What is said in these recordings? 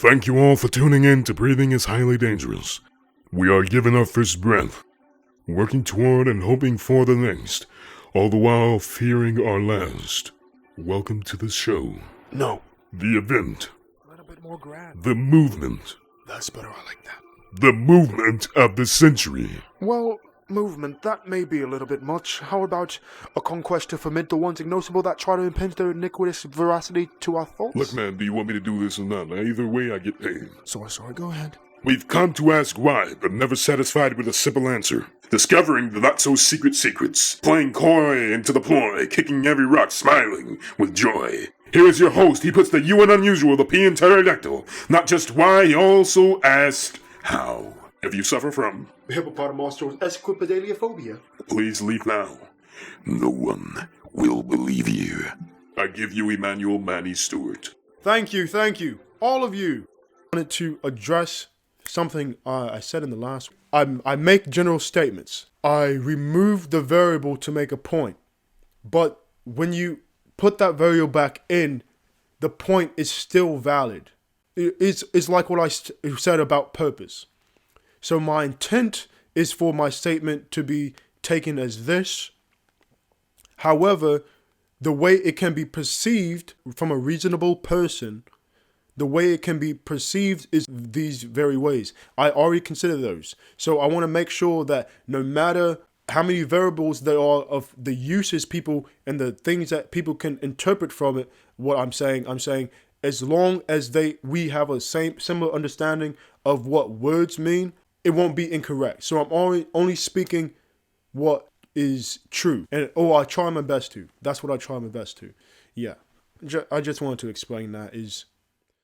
Thank you all for tuning in to Breathing is Highly Dangerous. We are giving our first breath, working toward and hoping for the next, all the while fearing our last. Welcome to the show. No. The event. A little bit more grand. The movement. That's better, I like that. The movement of the century. Well, movement, that may be a little bit much. How about a conquest to ferment the ones ignosable that try to impinge their iniquitous veracity to our thoughts? Look, man, do you want me to do this or not? Either way, I get paid. Sorry, go ahead. We've come to ask why, but never satisfied with a simple answer. Discovering the not-so-secret secrets. Playing coy into the ploy, kicking every rock, smiling with joy. Here is your host. He puts the U in unusual, the P in pterodactyl. Not just why, he also asks how. If you suffer from Hippopotamonstros esquipedaliophobia, please leave now. No one will believe you. I give you Emmanuel Manny Stewart. Thank you, all of you. I wanted to address something I said in the last one. I make general statements. I remove the variable to make a point. But when you put that variable back in, the point is still valid. It's like what I said about purpose. So my intent is for my statement to be taken as this. However, the way it can be perceived from a reasonable person, the way it can be perceived is these very ways. I already consider those. So I want to make sure that no matter how many variables there are of the uses people and the things that people can interpret from it, what I'm saying as long as we have a similar understanding of what words mean, it won't be incorrect. So I'm only speaking what is true. And I try my best to. That's what I try my best to. Yeah. I just wanted to explain that is.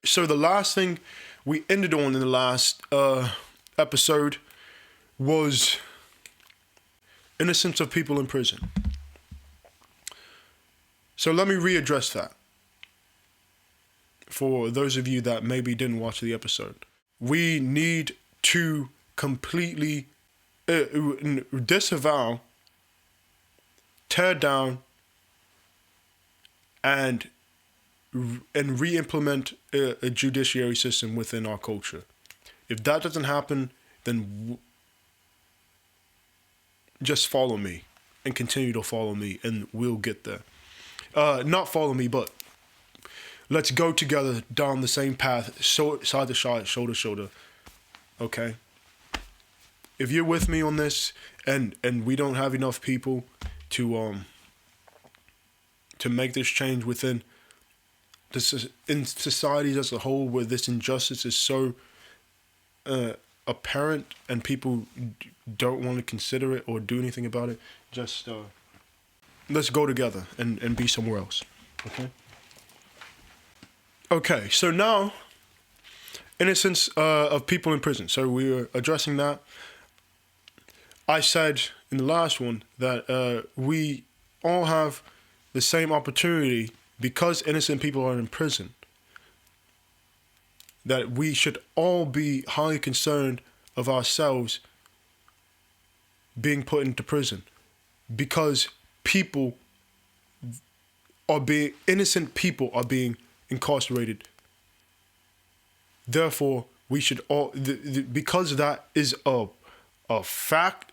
So the last thing we ended on in the last episode was innocence of people in prison. So let me readdress that for those of you that maybe didn't watch the episode. We need to completely disavow, tear down, and re-implement a judiciary system within our culture. If that doesn't happen, then just follow me and continue to follow me, and we'll get there. Not follow me, but let's go together down the same path, side to side, shoulder to shoulder. Okay? If you're with me on this, and we don't have enough people to make this change within in societies as a whole, where this injustice is so apparent and people don't want to consider it or do anything about it, just let's go together and be somewhere else. Okay, so now, innocence of people in prison. So we were addressing that. I said in the last one that we all have the same opportunity because innocent people are in prison, that we should all be highly concerned of ourselves being put into prison because innocent people are being incarcerated. Therefore, we should all, because that is a fact,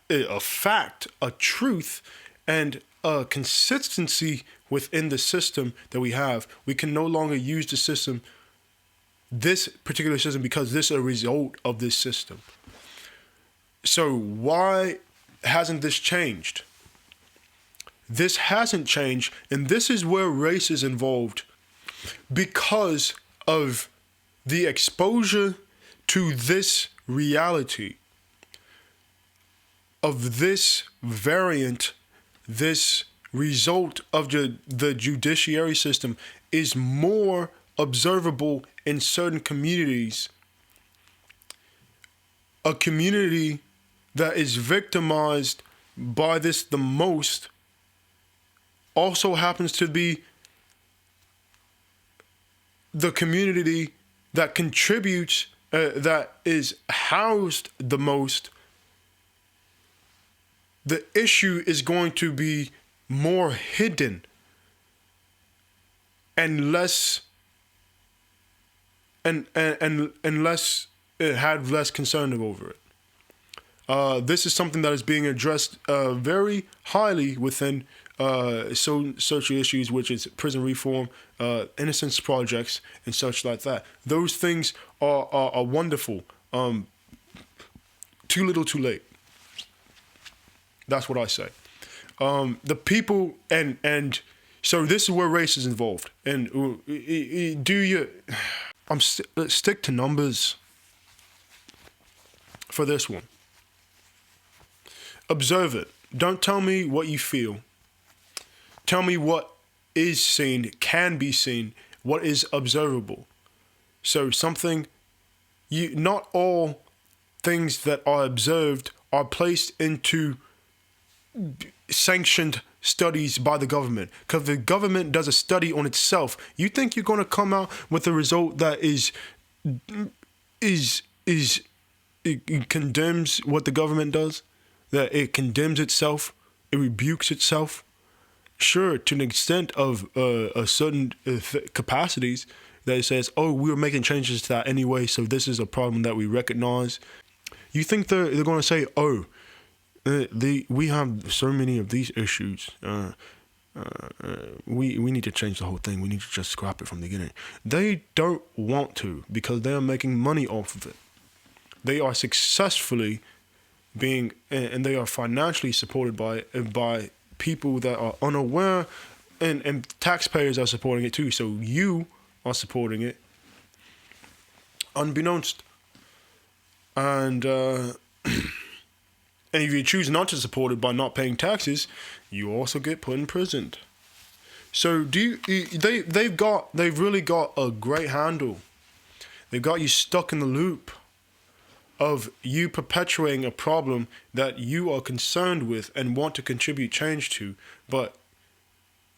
a truth, and a consistency within the system that we have. We can no longer use the system, this particular system, because this is a result of this system. So why hasn't this changed? This hasn't changed, and this is where race is involved because of the exposure to this reality of this variant, this result of the judiciary system is more observable in certain communities. A community that is victimized by this the most also happens to be the community that contributes, that is housed the most. The issue is going to be more hidden and less and less had less concern over it. This is something that is being addressed very highly within social issues, which is prison reform, innocence projects, and such like that. Those things are wonderful. Too little, too late. That's what I say. The people and so this is where race is involved. And let's stick to numbers for this one. Observe it. Don't tell me what you feel. Tell me what is seen, can be seen, what is observable. So not all things that are observed are placed into sanctioned studies by the government. Because the government does a study on itself. You think you're going to come out with a result that it condemns what the government does? That it condemns itself, it rebukes itself? Sure, to an extent of a certain capacities, that it says, oh, we're making changes to that anyway, so this is a problem that we recognize. You think they're going to say, oh, we have so many of these issues, we need to change the whole thing, we need to just scrap it from the beginning. They don't want to, because they are making money off of it. They are successfully and they are financially supported by people that are unaware, and taxpayers are supporting it too. So you are supporting it unbeknownst. And and if you choose not to support it by not paying taxes, you also get put in prison. So they've really got a great handle. They've got you stuck in the loop of you perpetuating a problem that you are concerned with and want to contribute change to, but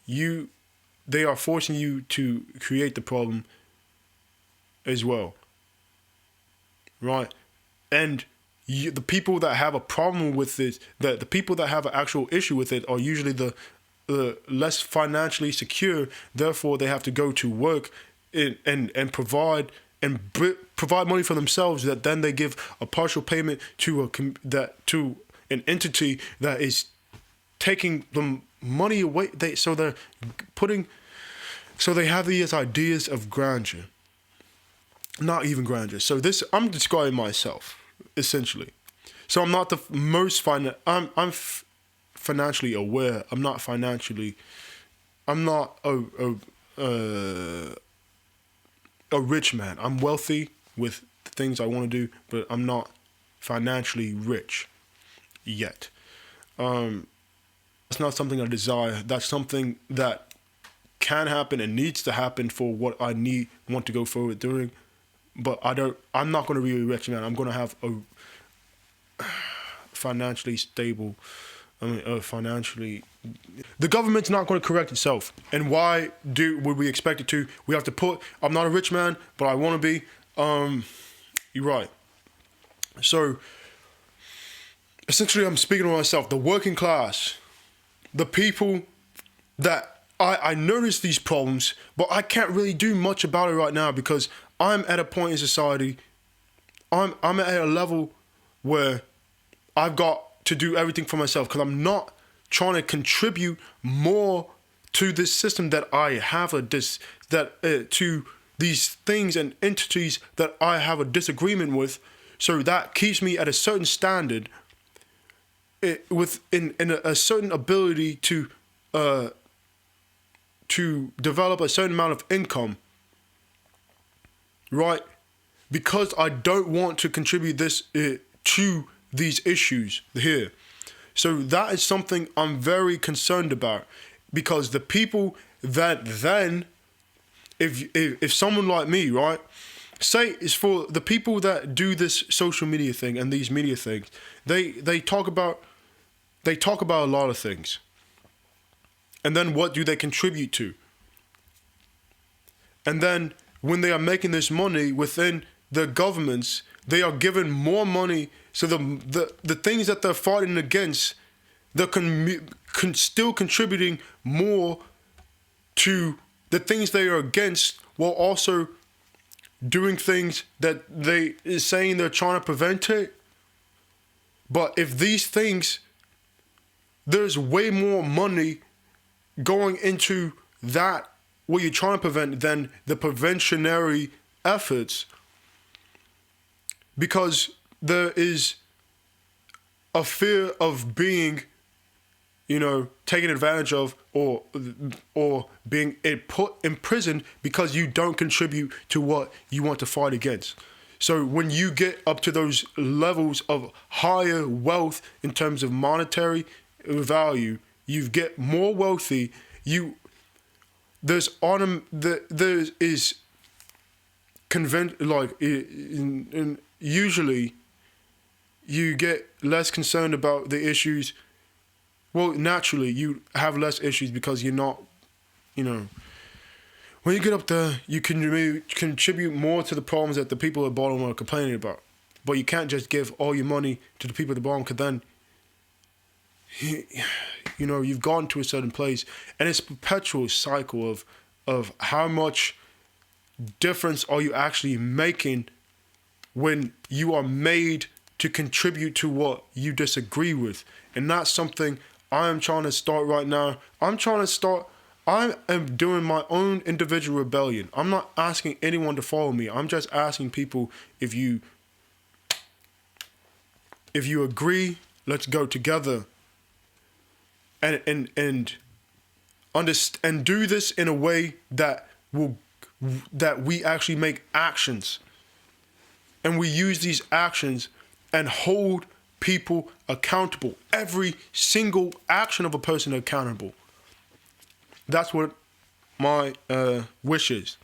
they are forcing you to create the problem as well, right? And the people that have a problem with it, the people that have an actual issue with it, are usually the less financially secure. Therefore, they have to go to work and provide money for themselves, that then they give a partial payment to an entity that is taking the money away. So they have these ideas of grandeur, not even grandeur. So I'm describing myself essentially. So I'm not the most I'm financially aware. I'm not a rich man. I'm wealthy with the things I want to do, but I'm not financially rich yet. That's not something I desire. That's something that can happen and needs to happen for what I want to go forward doing. But I'm not going to be a rich man. I'm going to have a financially stable, financially. The government's not going to correct itself. And why would we expect it to? We have to I'm not a rich man, but I want to be. You're right. So, essentially, I'm speaking to myself, the working class, the people that I notice these problems, but I can't really do much about it right now because I'm at a point in society, I'm at a level where I've got to do everything for myself because I'm not trying to contribute more to this system that I have to these things and entities that I have a disagreement with. So that keeps me at a certain standard, in a certain ability to develop a certain amount of income, right? Because I don't want to contribute this to these issues here. So that is something I'm very concerned about, because the people that then, if someone like me, right, say it's for the people that do this social media thing and these media things, they talk about a lot of things. And then what do they contribute to? And then when they are making this money within the governments, they are given more money. So the things that they're fighting against, they're still contributing more to the things they are against, while also doing things that they is saying they're trying to prevent it. But if these things, there's way more money going into that, what you're trying to prevent, than the preventionary efforts, because there is a fear of being, taken advantage of, or being put in prison because you don't contribute to what you want to fight against. So when you get up to those levels of higher wealth in terms of monetary value, you get more wealthy. Usually you get less concerned about the issues. Well, naturally you have less issues because you're not, when you get up there, you can contribute more to the problems that the people at the bottom are complaining about. But you can't just give all your money to the people at the bottom, because then, you've gotten to a certain place, and it's a perpetual cycle of how much difference are you actually making when you are made to contribute to what you disagree with. And that's something I am trying to start right now. I am doing my own individual rebellion. I'm not asking anyone to follow me. I'm just asking people, if you agree, let's go together and understand, and do this in a way that we actually make actions, and we use these actions and hold people accountable. Every single action of a person accountable. That's what my wish is.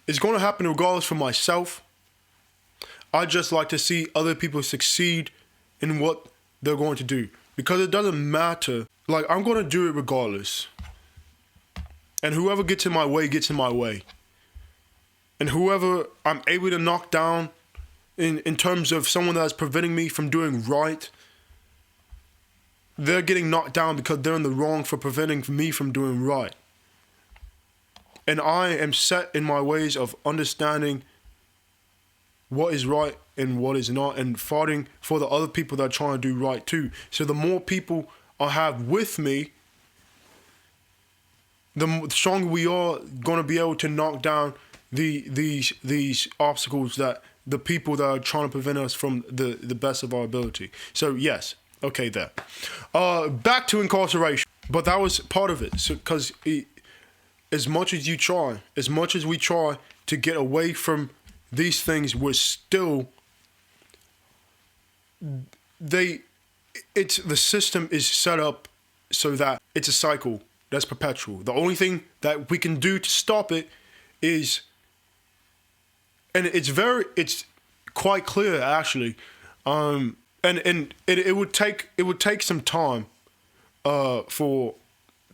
It's going to happen regardless for myself. I just like to see other people succeed in what they're going to do, because it doesn't matter. Like, I'm going to do it regardless. And whoever gets in my way gets in my way. And whoever I'm able to knock down in terms of someone that's preventing me from doing right, they're getting knocked down because they're in the wrong for preventing me from doing right. And I am set in my ways of understanding what is right and what is not, and fighting for the other people that are trying to do right too. So the more people I have with me, the stronger we are going to be able to knock down these obstacles that the people that are trying to prevent us from the best of our ability. So yes, okay, there. Back to incarceration, but that was part of it. So because as much as we try to get away from these things, we're still the system is set up so that it's a cycle that's perpetual. The only thing that we can do to stop it is, and it's quite clear actually, and it would take some time for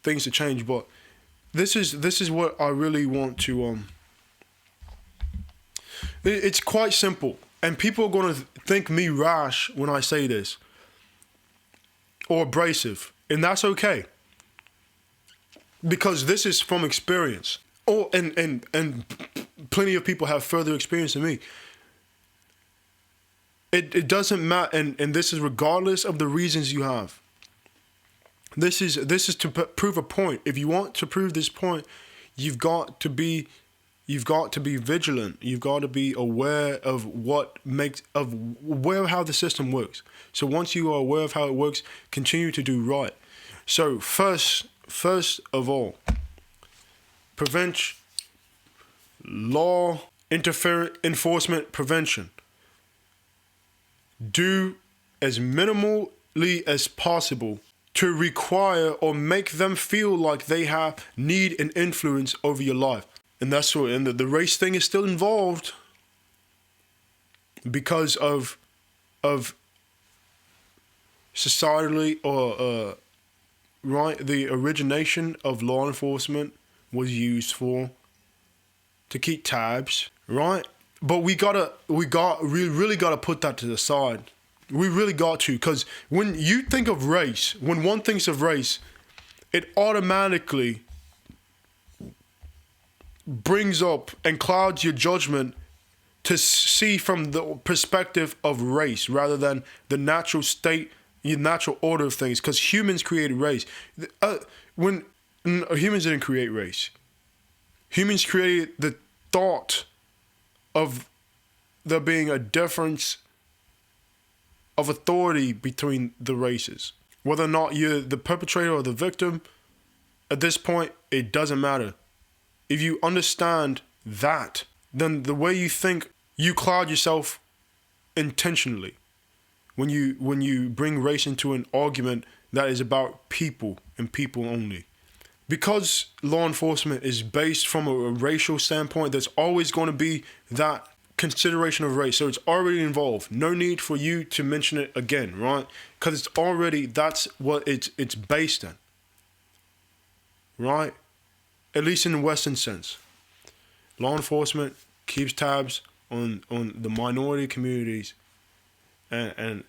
things to change, but this is what I really want to it's quite simple, and people are going to think me rash when I say this, or abrasive, and that's okay, because this is from experience. And plenty of people have further experience than me. It doesn't matter, and this is regardless of the reasons you have. This is to prove a point. If you want to prove this point, you've got to be vigilant. You've got to be aware of aware of how the system works. So once you are aware of how it works, continue to do right. So first of all, law enforcement prevention. Do as minimally as possible to require or make them feel like they need an influence over your life. And that's what, and the race thing is still involved because of societally or right, the origination of law enforcement was used to keep tabs, right? But we really gotta put that to the side. We really got to, because when you think of race, when one thinks of race, it automatically brings up and clouds your judgment to see from the perspective of race rather than the natural state, the natural order of things. Because humans created race. When humans didn't create race, humans created the thought of there being a difference of authority between the races. Whether or not you're the perpetrator or the victim, at this point, it doesn't matter. If you understand that, then the way you think, you cloud yourself intentionally when you bring race into an argument that is about people and people only. Because law enforcement is based from a racial standpoint, there's always going to be that consideration of race. So it's already involved. No need for you to mention it again, right? Because it's already, that's what it's based in, right? At least in the Western sense. Law enforcement keeps tabs on the minority communities and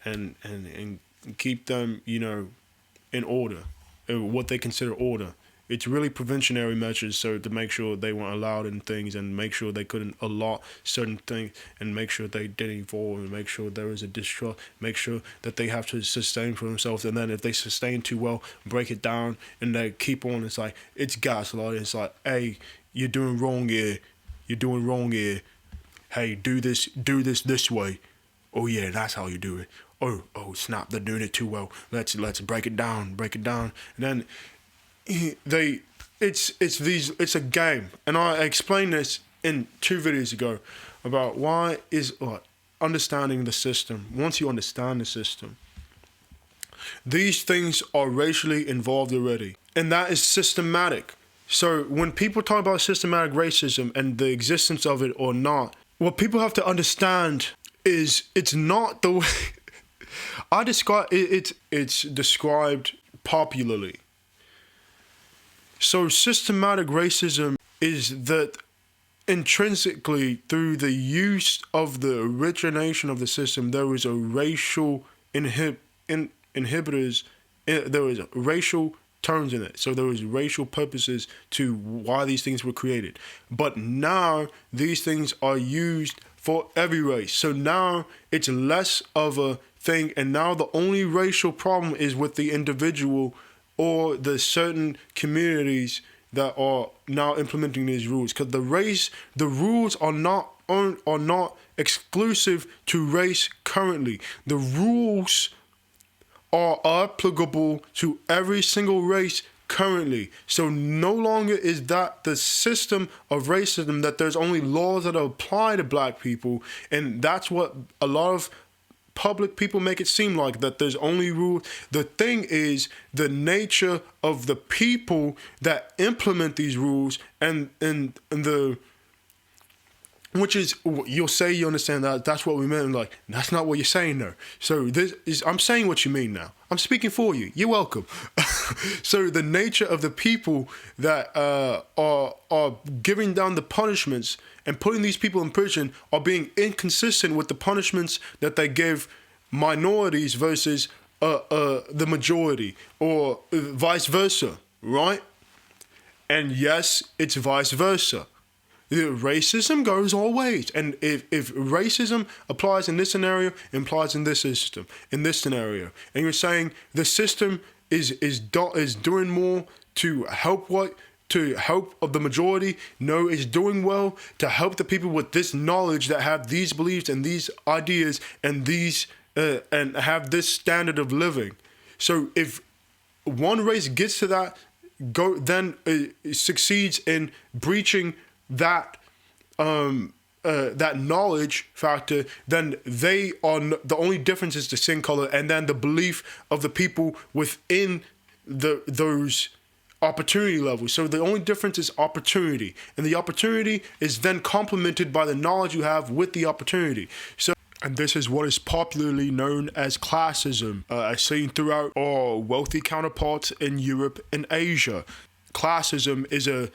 keep them, in order, what they consider order. It's really preventionary measures, so to make sure they weren't allowed in things and make sure they couldn't allot certain things and make sure they didn't evolve and make sure there is a distrust, make sure that they have to sustain for themselves, and then if they sustain too well, break it down and they keep on. It's like, it's gaslighting. It's like, hey, you're doing wrong here. You're doing wrong here. Hey, do this this way. Oh yeah, that's how you do it. Oh snap, they're doing it too well. Let's break it down. And then it's a game, and I explained this in 2 videos ago about why is understanding the system. Once you understand the system, these things are racially involved already, and that is systematic. So when people talk about systematic racism and the existence of it or not, what people have to understand is it's not the way I describe it. It's described popularly. So systematic racism is that intrinsically, through the use of the origination of the system, there is a racial inhibitors. There is racial terms in it. So there was racial purposes to why these things were created. But now these things are used for every race. So now it's less of a thing, and now the only racial problem is with the individual or the certain communities that are now implementing these rules. Because the rules are not exclusive to race currently. The rules are applicable to every single race currently. So no longer is that the system of racism that there's only laws that apply to black people, and that's what a lot of public people make it seem like, that there's only rules. The thing is the nature of the people that implement these rules and the, which is, you'll say you understand that, that's what we meant. Like, that's not what you're saying though. So I'm saying what you mean now. I'm speaking for you. You're welcome. So the nature of the people that are giving down the punishments and putting these people in prison are being inconsistent with the punishments that they give minorities versus the majority, or vice versa, right? And yes, it's vice versa. Racism goes all ways, and if racism applies in this scenario, it applies in this system, in this scenario, and you're saying the system is doing more to help of the majority. No, it's doing well to help the people with this knowledge that have these beliefs and these ideas and these and have this standard of living. So if one race gets to that, succeeds in breaching that that knowledge factor, then they are the only difference is the skin color, and then the belief of the people within those opportunity levels. So the only difference is opportunity, and the opportunity is then complemented by the knowledge you have with the opportunity. So, and this is what is popularly known as classism, as seen throughout our wealthy counterparts in Europe and Asia. Classism is a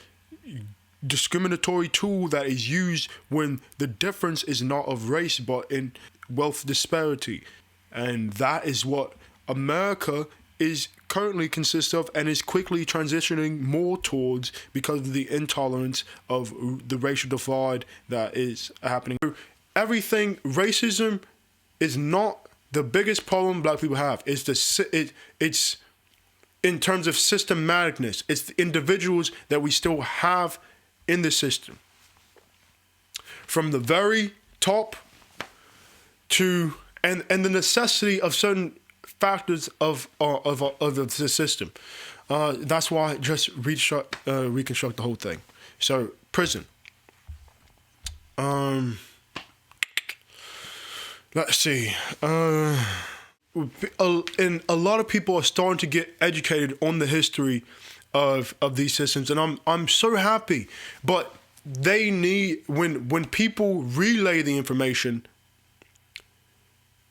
discriminatory tool that is used when the difference is not of race but in wealth disparity, and that is what America is currently consists of and is quickly transitioning more towards because of the intolerance of the racial divide that is happening. Everything, racism is not the biggest problem black people have. It's in terms of systematicness. It's the individuals that we still have in the system. From the very top to and the necessity of certain factors of the system. That's why I just reconstruct the whole thing. So prison. Let's see. And a lot of people are starting to get educated on the history of these systems, and I'm so happy. But they need when people relay the information,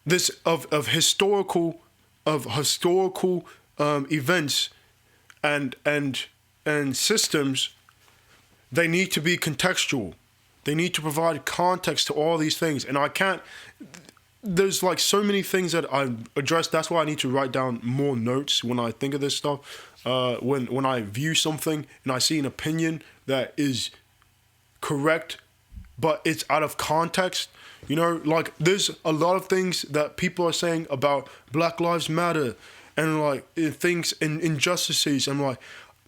this of historical events and systems, they need to be contextual. They need to provide context to all these things, and I can't. There's like so many things that I address. That's why I need to write down more notes when I think of this stuff. When I view something and I see an opinion that is correct, but it's out of context. You know, like there's a lot of things that people are saying about Black Lives Matter and like things and injustices. I'm like,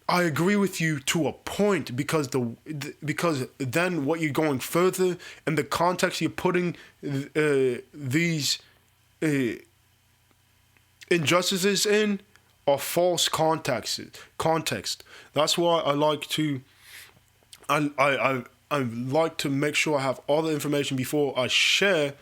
I agree with you to a point because then what you're going further and the context you're putting these injustices in are false context. That's why I like to I like to make sure I have all the information before I share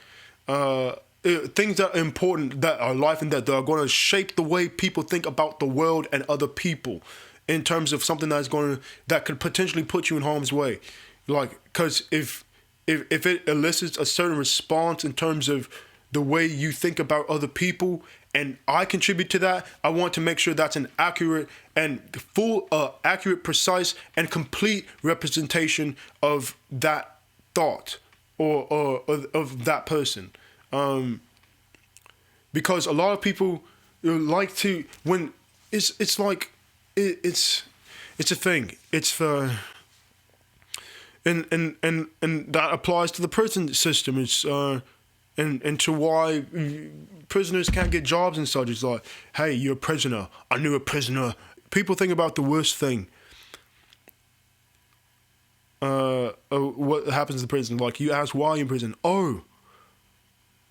things that are important, that are life and death, that are going to shape the way people think about the world and other people, in terms of something that could potentially put you in harm's way. Like, because if it elicits a certain response in terms of the way you think about other people, and I contribute to that, I want to make sure that's an accurate and full, accurate, precise, and complete representation of that thought or of that person. Because a lot of people like to, when it's like it's a thing. It's for and that applies to the prison system. It's and to why prisoners can't get jobs and such. It's like, hey, you're a prisoner. I knew a prisoner. People think about the worst thing. What happens in prison? Like, you ask why you're in prison. Oh,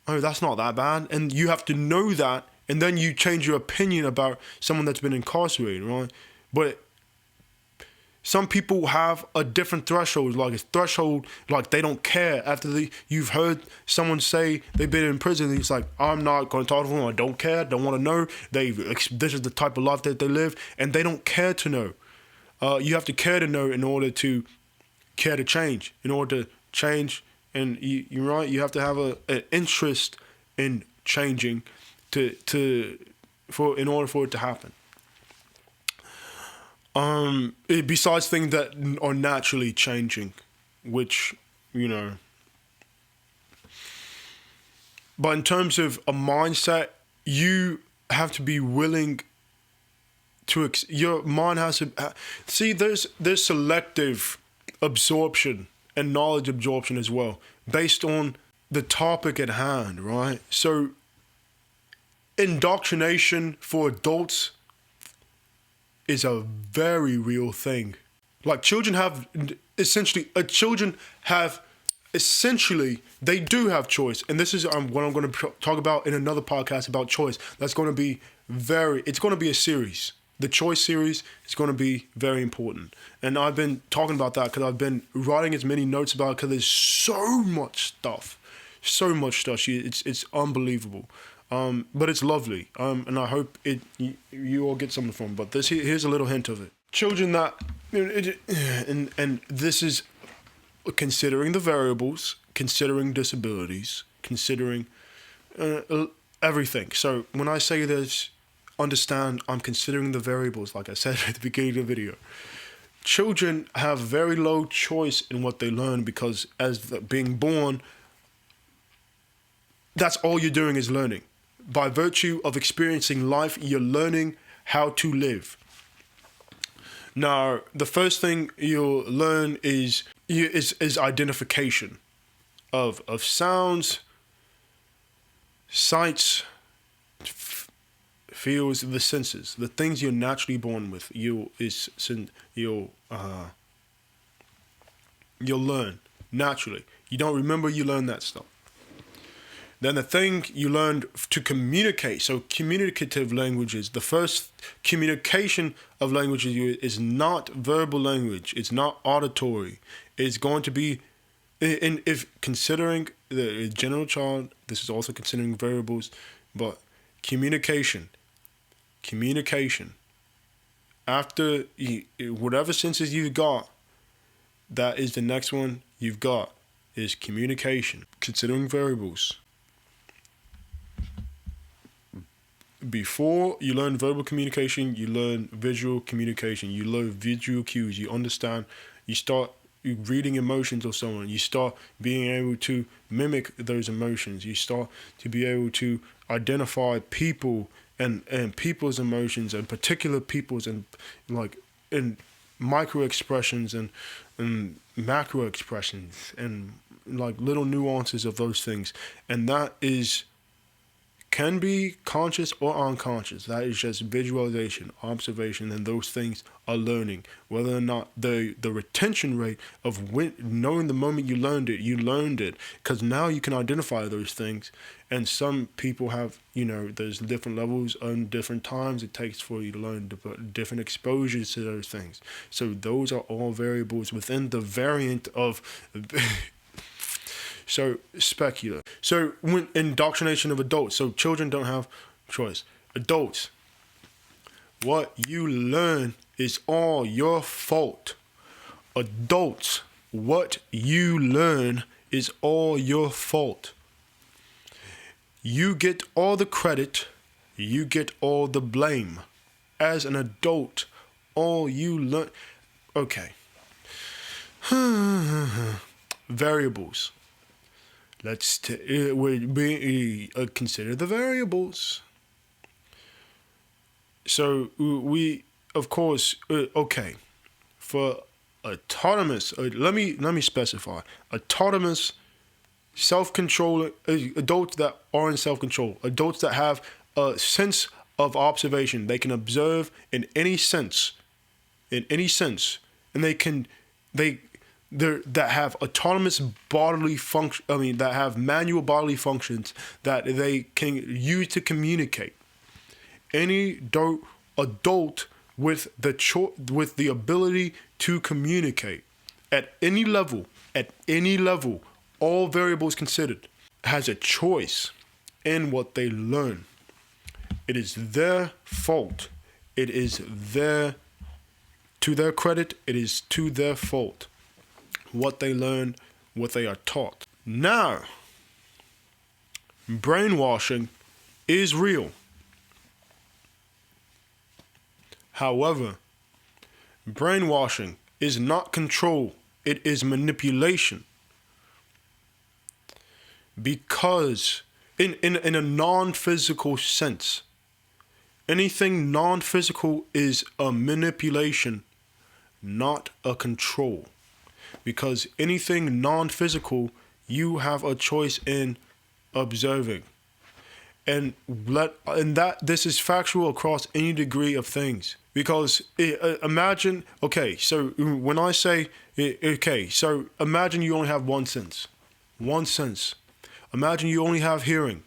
that's not that bad. And you have to know that, and then you change your opinion about someone that's been incarcerated, right? But some people have a different threshold, like they don't care after you've heard someone say they've been in prison. It's like, I'm not going to talk to them. I don't care. Don't want to know. This is the type of life that they live, and they don't care to know. You have to care to know in order to care to change. In order to change, and you're right. You have to have an interest in changing in order for it to happen. Besides things that are naturally changing, which, you know. But in terms of a mindset, you have to be willing to, your mind has to, see, there's selective absorption and knowledge absorption as well, based on the topic at hand, right? So, indoctrination for adults is a very real thing. Like, children they do have choice. And this is what I'm going to talk about in another podcast about choice. That's going to be it's going to be a series. The choice series is going to be very important. And I've been talking about that because I've been writing as many notes about it because there's so much stuff. It's unbelievable. But it's lovely, and I hope you all get something from it. But here's a little hint of it. Children that, and this is considering the variables, considering disabilities, considering everything. So when I say this, understand I'm considering the variables, like I said at the beginning of the video. Children have very low choice in what they learn because being born, that's all you're doing is learning. by virtue of experiencing life, you're learning how to live. Now, the first thing you'll learn is identification of sounds, sights, feels, the senses, the things you're naturally born with. You'll learn naturally. You don't remember, you learn that stuff. Then the thing you learned to communicate, so communicative languages, the first communication of languages is not verbal language, it's not auditory. It's going to be, if considering the general child, this is also considering variables, but communication. After whatever senses you've got, that is the next one you've got, is communication, considering variables. Before you learn verbal communication, you learn visual communication. You learn visual cues. You understand. You start reading emotions of someone. You start being able to mimic those emotions. You start to be able to identify people and people's emotions and particular people's and micro expressions and macro expressions and like little nuances of those things. And that can be conscious or unconscious. That is just visualization, observation, and those things are learning. Whether or not the retention rate of knowing the moment you learned it, because now you can identify those things. And some people have, there's different levels and different times it takes for you to learn different exposures to those things. So those are all variables within the variant of So specular. So when indoctrination of adults. So children don't have choice. Adults, what you learn is all your fault. Adults, what you learn is all your fault. You get all the credit. You get all the blame. As an adult, all you learn. Okay. Variables. Let's consider the variables. So we, of course, for autonomous. Let me specify. Autonomous, self-control. Adults that are in self-control. Adults that have a sense of observation. They can observe in any sense, and that have autonomous bodily function. That have manual bodily functions that they can use to communicate. Any adult with the ability to communicate at any level, all variables considered, has a choice in what they learn. It is their fault. It is to their credit. It is to their fault. What they learn, what they are taught. Now, brainwashing is real. However, brainwashing is not control, it is manipulation. Because in a non-physical sense, anything non-physical is a manipulation, not a control. Because anything non-physical, you have a choice in observing. And this is factual across any degree of things. Because imagine, so when I say, so imagine you only have one sense. Imagine you only have hearing.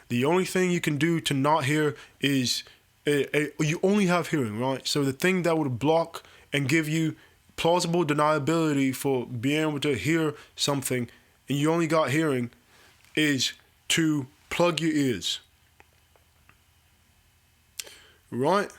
The only thing you can do to not hear is, you only have hearing, right? So the thing that would block and give you plausible deniability for being able to hear something, and you only got hearing, is to plug your ears. Right?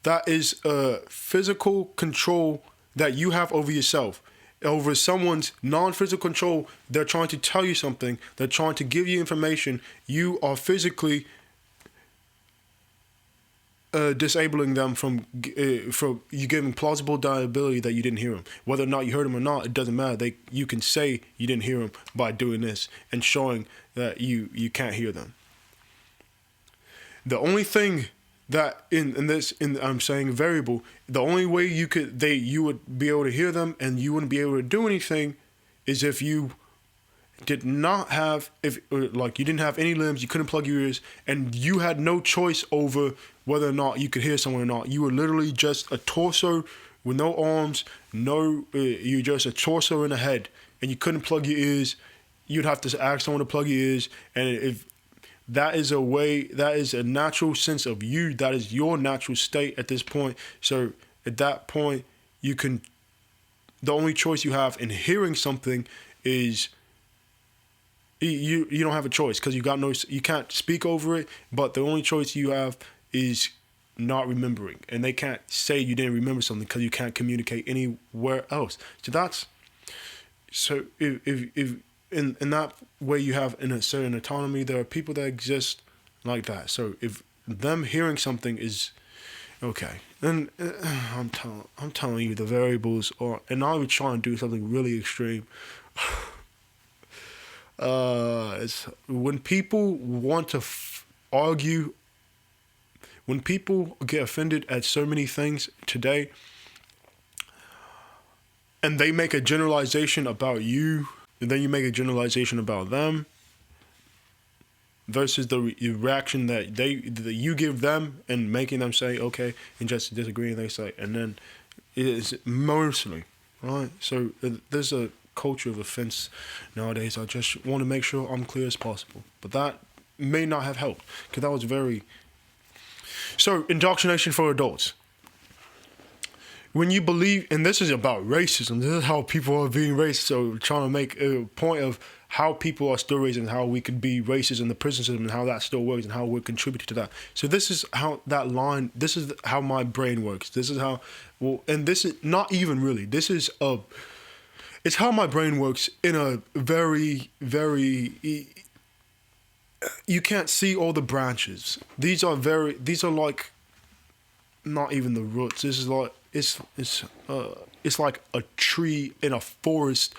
That is a physical control that you have over yourself. Over someone's non-physical control, they're trying to tell you something, they're trying to give you information, you are physically disabling them from you giving plausible deniability that you didn't hear them. Whether or not you heard them or not, it doesn't matter. You can say you didn't hear them by doing this and showing that you can't hear them. The only thing that I'm saying variable, the only way you would be able to hear them and you wouldn't be able to do anything is if you did not have, like you didn't have any limbs, you couldn't plug your ears, and you had no choice over whether or not you could hear someone or not. You were literally just a torso with no arms, you're just a torso and a head, and you couldn't plug your ears. You'd have to ask someone to plug your ears, and if that is a natural sense of you, that is your natural state at this point. So at that point, the only choice you have in hearing something is you don't have a choice because you can't speak over it, but the only choice you have is not remembering, and they can't say you didn't remember something because you can't communicate anywhere else. So if in that way you have in a certain autonomy, there are people that exist like that. So if them hearing something is okay, then I'm telling you the variables are, and I would try and do something really extreme. It's when people want to argue, when people get offended at so many things today, and they make a generalization about you, and then you make a generalization about them, versus the reaction that you give them and making them say okay and just disagree, and they say, and then it is mostly right. So there's a culture of offense nowadays. I just want to make sure I'm clear as possible, but that may not have helped because that was very. So indoctrination for adults. When you believe, and this is about racism, this is how people are being racist. So trying to make a point of how people are still racist and how we could be racist in the prison system and how that still works and how we're contributing to that. So this is how that line, this is how my brain works. This is how, and this is not even really, it's how my brain works in a very, very, you can't see all the branches. These are like, not even the roots. This is like, it's like a tree in a forest,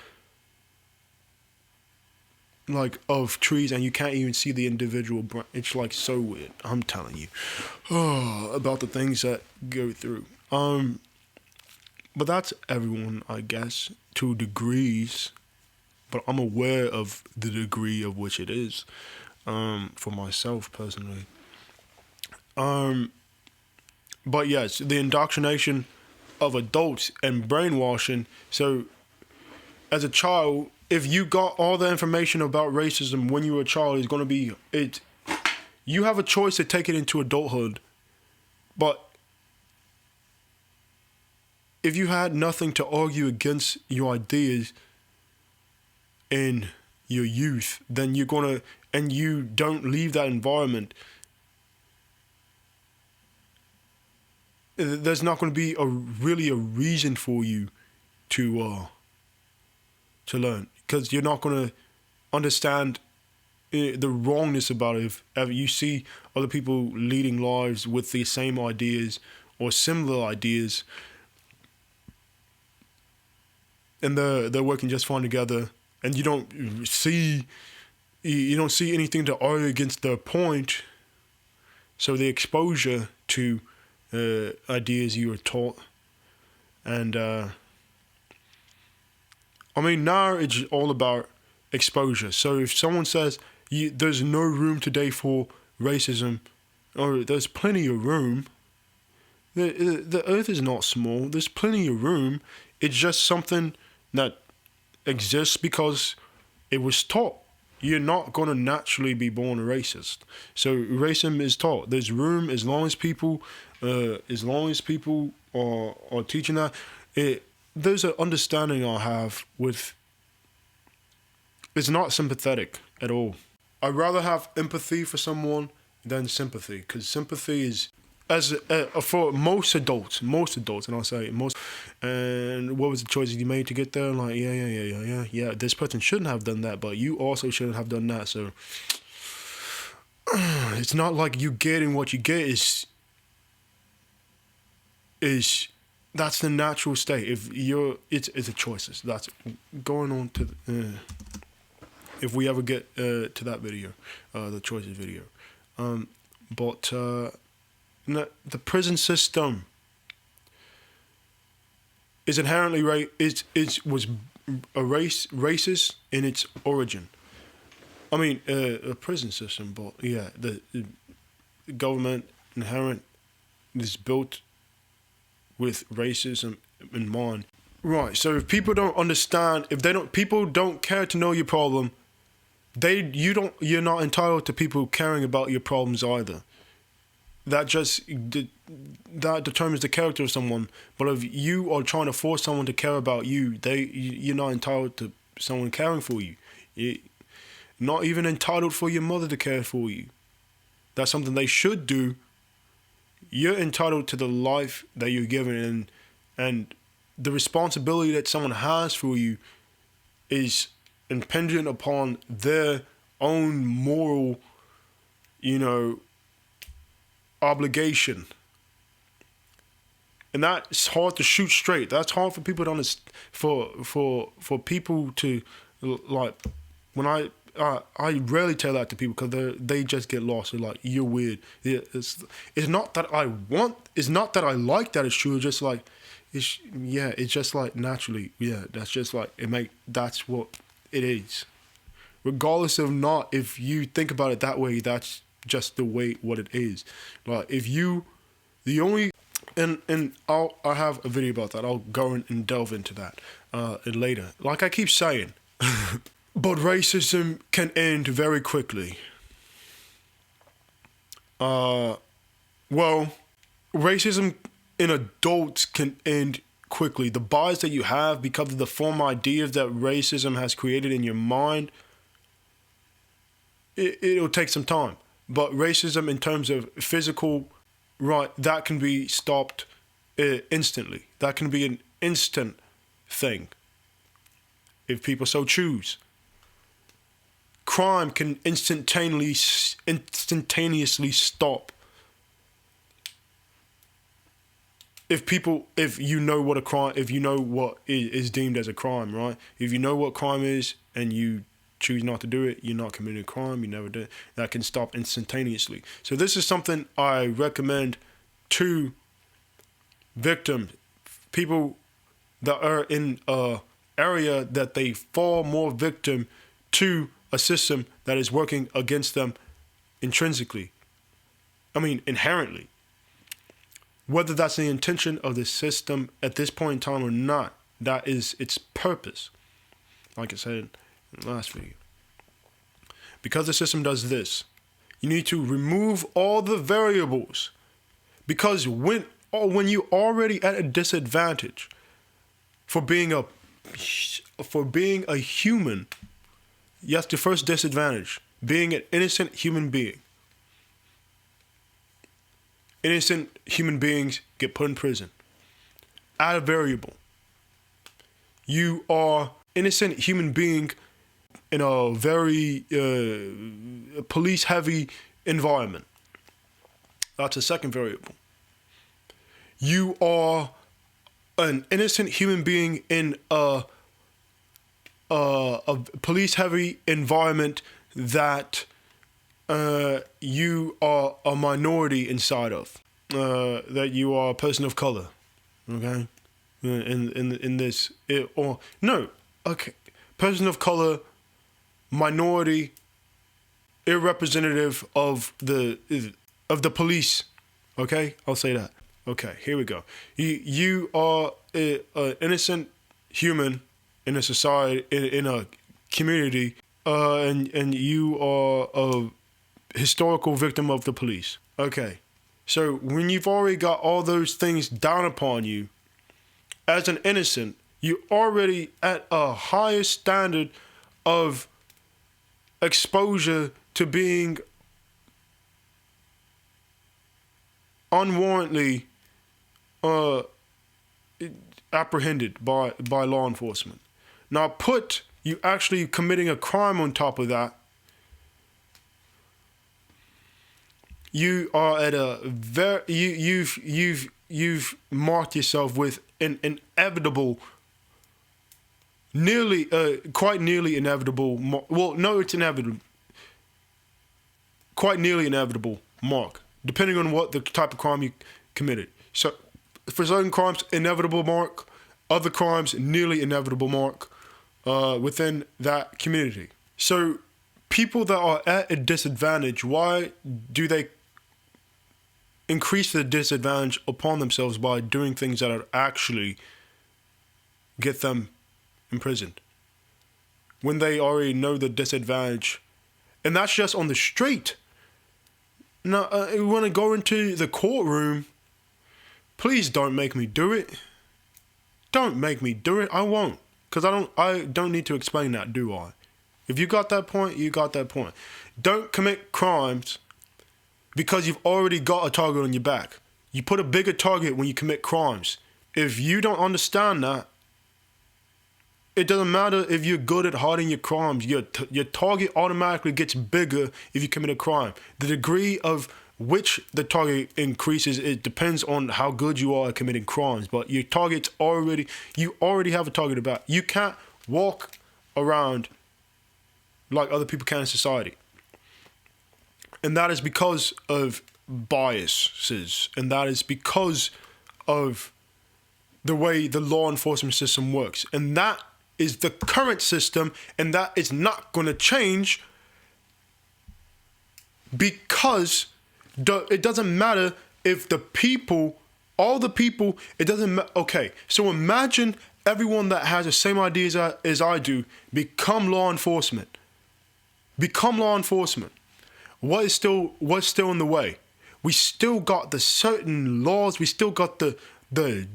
like of trees, and you can't even see the individual branch. It's like so weird. I'm telling you, about the things that go through. But that's everyone, I guess, to degrees. But I'm aware of the degree of which it is, for myself personally. But yes, the indoctrination of adults and brainwashing. So as a child, if you got all the information about racism when you were a child, it's going to be it. You have a choice to take it into adulthood, but if you had nothing to argue against your ideas in your youth, then you're going to, and you don't leave that environment, there's not going to be really a reason for you to learn, because you're not going to understand the wrongness about it. If ever you see other people leading lives with the same ideas or similar ideas, and they're working just fine together, and you don't see anything to argue against their point. So the exposure to ideas you were taught, and I mean, now it's all about exposure. So if someone says there's no room today for racism, or there's plenty of room, the earth is not small, there's plenty of room. It's just something that exists because it was taught. You're not going to naturally be born a racist. So racism is taught. There's room as long as people are teaching that. There's an understanding I have with, it's not sympathetic at all. I'd rather have empathy for someone than sympathy, because sympathy is, for most adults, and I'll say most, and what was the choices you made to get there? Like, yeah, this person shouldn't have done that, but you also shouldn't have done that. So it's not like you getting what you get is that's the natural state. If it's a choices. That's going on to if we ever get to that video, the choices video. But the prison system is inherently was racist in its origin. I mean, a prison system, but yeah, the government inherent is built with racism in mind. Right. So if people don't understand, people don't care to know your problem, you're not entitled to people caring about your problems either. That determines the character of someone. But if you are trying to force someone to care about you, you're not entitled to someone caring for you. You're not even entitled for your mother to care for you. That's something they should do. You're entitled to the life that you're given, and the responsibility that someone has for you is impingent upon their own moral, obligation. And that's hard to shoot straight. That's hard for people to understand. For people to, like, when I rarely tell that to people because they just get lost. They're like, you're weird. It's not that I want. It's not that I like that it's true. It's just like, it's just like naturally. Yeah, that's just like that's what it is. Regardless of not, if you think about it that way, that's just the way what it is. Like if you, the only, and I have a video about that. I'll go and delve into that later. Like I keep saying. But racism can end very quickly. Well, racism in adults can end quickly. The bias that you have because of the form ideas that racism has created in your mind, it'll take some time. But racism in terms of physical, right, that can be stopped instantly. That can be an instant thing if people so choose. Crime can instantaneously stop if you know what a crime, if you know what is deemed as a crime, right? If you know what crime is and you choose not to do it, you're not committing a crime, you never did. That can stop instantaneously. So this is something I recommend to victims, people that are in a area that they fall more victim to a system that is working against them intrinsically. I mean, inherently. Whether that's the intention of the system at this point in time or not, that is its purpose. Like I said in the last video. Because the system does this, you need to remove all the variables. Because when you're already at a disadvantage for being a human, that's the first disadvantage, being an innocent human being. Innocent human beings get put in prison. Add a variable. You are innocent human being in a very police-heavy environment. That's a second variable. You are an innocent human being in a police-heavy environment that you are a minority inside of, that you are a person of color, okay? In this, person of color, minority, irrepresentative of the police, okay? I'll say that. Okay, here we go. You are an innocent human in a society, in a community, and you are a historical victim of the police. Okay, so when you've already got all those things down upon you, as an innocent, you're already at a higher standard of exposure to being unwarrantedly apprehended by law enforcement. Now put you actually committing a crime on top of that, you are at a very you've marked yourself with an inevitable, quite nearly inevitable. Well, no, it's inevitable. Quite nearly inevitable mark, depending on what the type of crime you committed. So for certain crimes, inevitable mark. Other crimes, nearly inevitable mark within that community. So people that are at a disadvantage, why do they increase the disadvantage upon themselves by doing things that are actually get them imprisoned when they already know the disadvantage? And that's just on the street. Now, you want to go into the courtroom, please don't make me do it. Don't make me do it. I won't. Because I don't need to explain that, do I? If you got that point, you got that point. Don't commit crimes because you've already got a target on your back. You put a bigger target when you commit crimes. If you don't understand that, it doesn't matter if you're good at hiding your crimes. Your target automatically gets bigger if you commit a crime. The degree of which the target increases, it depends on how good you are at committing crimes. But your target's you already have a target about. You can't walk around like other people can in society. And that is because of biases. And that is because of the way the law enforcement system works. And that is the current system, and that is not going to change because it doesn't matter if all the people, it doesn't matter. Okay, so imagine everyone that has the same ideas as I do become law enforcement. Become law enforcement. What's still in the way? We still got the certain laws. We still got the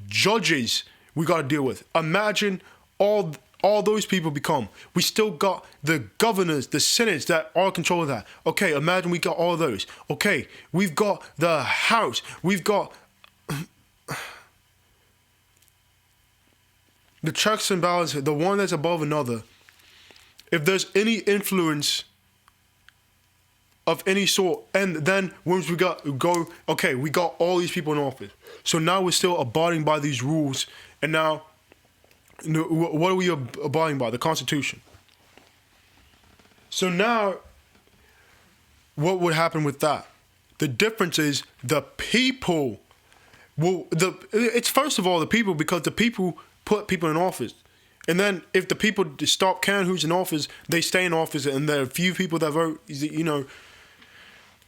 judges we got to deal with. Imagine all those people become. We still got the governors, the senates that are in control of that. Okay, imagine we got all those. Okay, we've got the House. We've got the checks and balances, the one that's above another. If there's any influence of any sort, and then once we got all these people in office. So now we're still abiding by these rules, and now what are we abiding by? The Constitution. So now, what would happen with that? The difference is the people. It's first of all the people, because the people put people in office. And then if the people stop caring who's in office, they stay in office, and there are a few people that vote,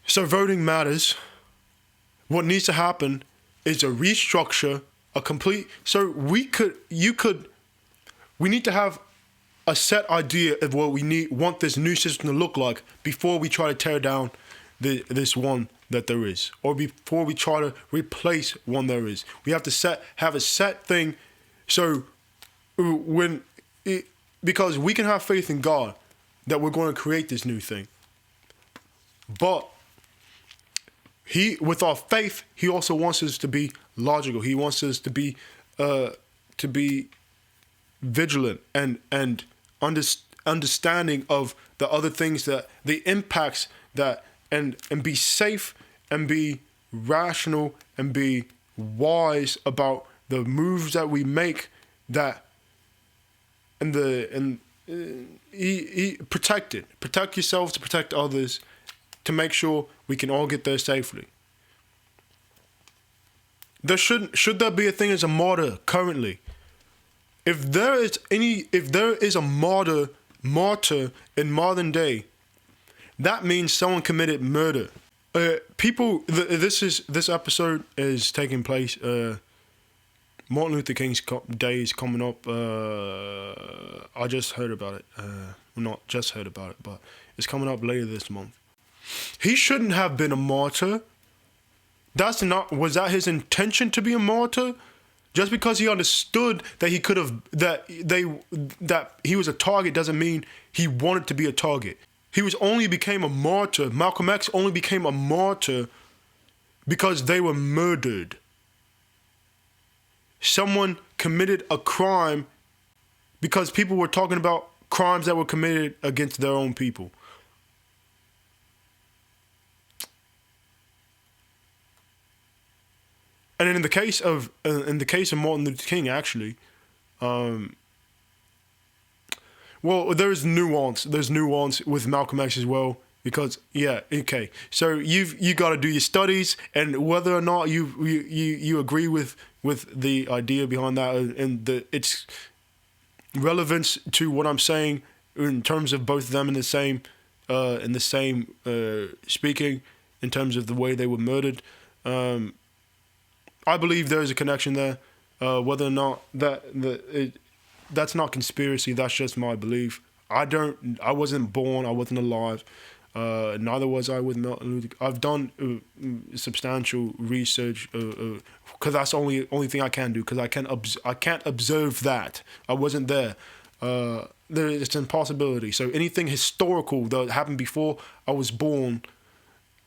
So voting matters. What needs to happen is a restructure, we need to have a set idea of what want this new system to look like before we try to tear down this one that there is, or before we try to replace one there is. We have to have a set thing, so because we can have faith in God that we're going to create this new thing, but with our faith, He also wants us to be logical. He wants us to be vigilant and understanding of the other things, that the impacts that and be safe and be rational and be wise about the moves that we make, protect yourselves to protect others, to make sure we can all get there safely. Should there be a thing as a martyr currently? If there is a martyr in modern day, that means someone committed murder. This episode is taking place. Martin Luther King's Day is coming up. I just heard about it. Not just heard about it, but it's coming up later this month. He shouldn't have been a martyr. Was that his intention to be a martyr? Just because he understood that that he was a target doesn't mean he wanted to be a target. He became a martyr. Malcolm X only became a martyr because they were murdered. Someone committed a crime because people were talking about crimes that were committed against their own people. And in the case of Martin Luther King, actually, there's nuance. There's nuance with Malcolm X as well. Because okay. So you got to do your studies, and whether or not you agree with the idea behind that and its relevance to what I'm saying in terms of both of them in the same speaking in terms of the way they were murdered. I believe there is a connection there. Whether or not that's not conspiracy, that's just my belief. I wasn't born, I wasn't alive. Neither was I with Martin Luther. I've done substantial research because that's the only thing I can do, because I can't observe that. I wasn't there. It's an impossibility. So anything historical that happened before I was born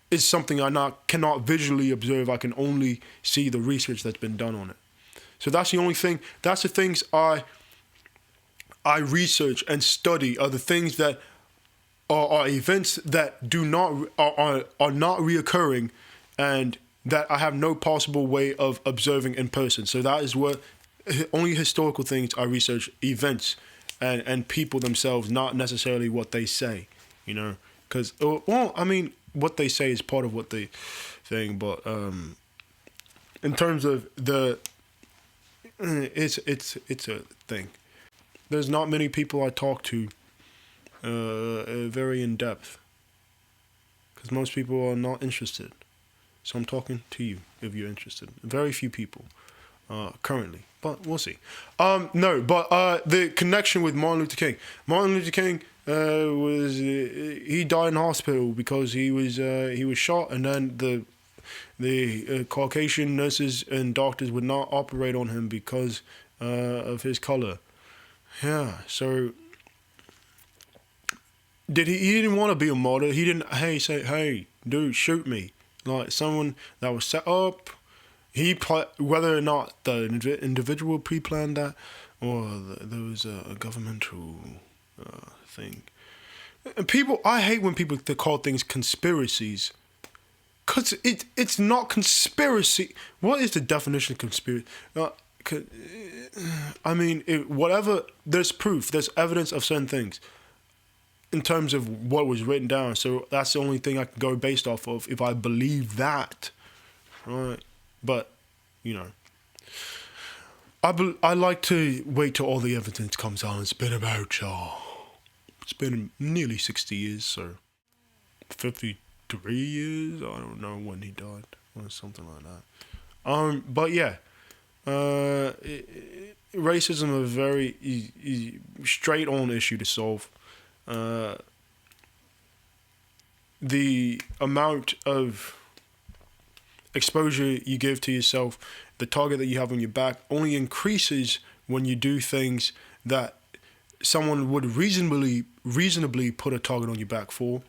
is something I cannot visually observe. I can only see the research that's been done on it. So that's the only thing. That's the things I research and study, are the things that are events that are not reoccurring, and that I have no possible way of observing in person. So that is what only historical things I research, events and people themselves, not necessarily what they say. Because what they say is part of what they thing, but in terms of it's a thing. There's not many people I talk to very in depth, because most people are not interested. So I'm talking to you if you're interested. Very few people currently, but we'll see. The connection with Martin Luther King. Martin Luther King he died in hospital because he was shot, and then the Caucasian nurses and doctors would not operate on him because of his color. Yeah, so he didn't want to be a martyr. He didn't say, hey, dude, shoot me. Like someone that was set up. Whether or not the individual pre-planned that, or there was a governmental thing. And I hate when people call things conspiracies. Because it's not conspiracy. What is the definition of conspiracy? Whatever, there's proof, there's evidence of certain things in terms of what was written down. So that's the only thing I can go based off of if I believe that. Right? But, I like to wait till all the evidence comes out. It's been nearly 60 years, so 53 years? I don't know when he died, or something like that. But yeah. Racism is a very straight on issue to solve. The amount of exposure you give to yourself, the target that you have on your back, only increases when you do things that someone would reasonably put a target on your back for.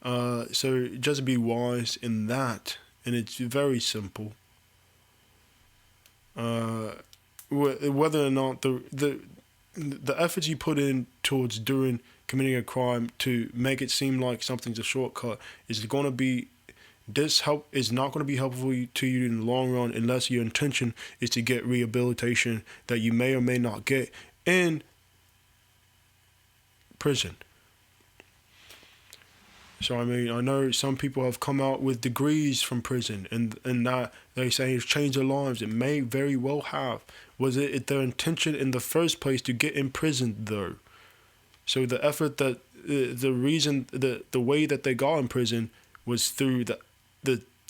So just be wise in that, and it's very simple. Whether or not the efforts you put in towards committing a crime to make it seem like something's a shortcut is not going to be helpful to you in the long run, unless your intention is to get rehabilitation that you may or may not get in prison. So I know some people have come out with degrees from prison, and that they say it's changed their lives. It may very well have. Was it their intention in the first place to get imprisoned though? So the effort that the way that they got in prison was through the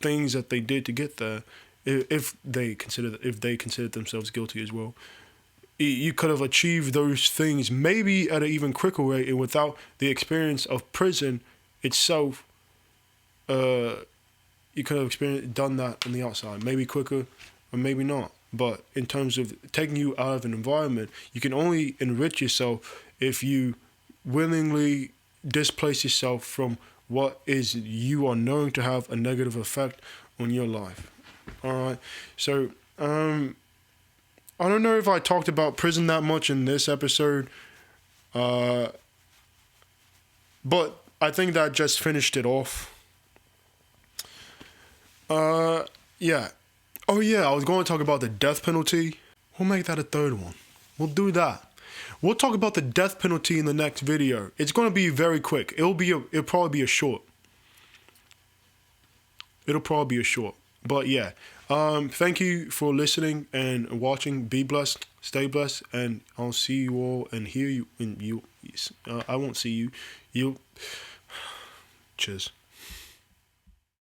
things that they did to get there. If they considered themselves guilty as well, you could have achieved those things maybe at an even quicker rate, and without the experience of prison itself, you could have done that on the outside, maybe quicker or maybe not. But in terms of taking you out of an environment, you can only enrich yourself if you willingly displace yourself from what you are knowing to have a negative effect on your life. All right. So I don't know if I talked about prison that much in this episode, but I think that just finished it off. Yeah. Oh yeah, I was going to talk about the death penalty. We'll make that a third one. We'll do that. We'll talk about the death penalty in the next video. It's going to be very quick. It'll probably be a short. It'll probably be a short. But yeah, thank you for listening and watching. Be blessed, stay blessed, and I'll see you all and hear you. And I won't see you. Cheers.